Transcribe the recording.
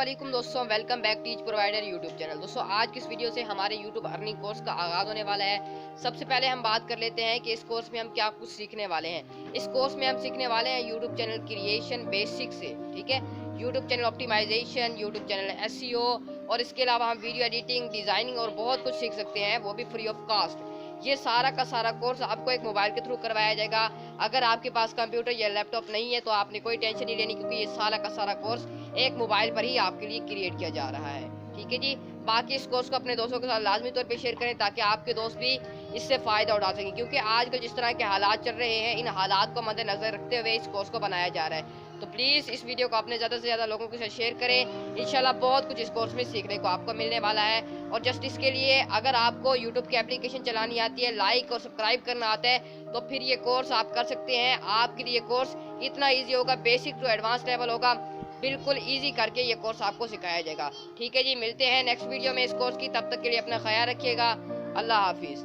अस्सलामुअलैकुम दोस्तों, welcome back teach provider YouTube channel. दोस्तों आज की इस वीडियो से हमारे यूट्यूब अर्निंग कोर्स का आगाज होने वाला है। सबसे पहले हम बात कर लेते हैं कि इस कोर्स में हम क्या कुछ सीखने वाले हैं। इस कोर्स में हम सीखने वाले हैं यूट्यूब चैनल क्रिएशन बेसिक से, ठीक है, YouTube channel optimization, YouTube channel SEO, और इसके अलावा हम वीडियो एडिटिंग, डिजाइनिंग और बहुत कुछ सीख सकते हैं, वो भी फ्री ऑफ कॉस्ट। ये सारा का सारा कोर्स आपको एक मोबाइल के थ्रू करवाया जाएगा। अगर आपके पास कंप्यूटर या लैपटॉप नहीं है तो आपने कोई टेंशन नहीं लेनी, क्योंकि ये सारा का सारा कोर्स एक मोबाइल पर ही आपके लिए क्रिएट किया जा रहा है। ठीक है जी। बाकी इस कोर्स को अपने दोस्तों के साथ लाजमी तौर पे शेयर करें ताकि आपके दोस्त भी इससे फ़ायदा उठा सकें, क्योंकि आजकल जिस तरह के हालात चल रहे हैं, इन हालात को मद्देनजर रखते हुए इस कोर्स को बनाया जा रहा है। तो प्लीज़ इस वीडियो को अपने ज़्यादा से ज़्यादा लोगों के साथ शेयर करें। इंशाल्लाह बहुत कुछ इस कोर्स में सीखने को आपको मिलने वाला है। और जस्ट इसके लिए अगर आपको यूट्यूब की एप्लीकेशन चलानी आती है, लाइक और सब्सक्राइब करना आता है, तो फिर ये कोर्स आप कर सकते हैं। आपके लिए कोर्स इतना ईजी होगा, बेसिक टू एडवांस लेवल होगा, बिल्कुल इजी करके ये कोर्स आपको सिखाया जाएगा। ठीक है जी, मिलते हैं नेक्स्ट वीडियो में इस कोर्स की। तब तक के लिए अपना ख्याल रखिएगा। अल्लाह हाफिज़।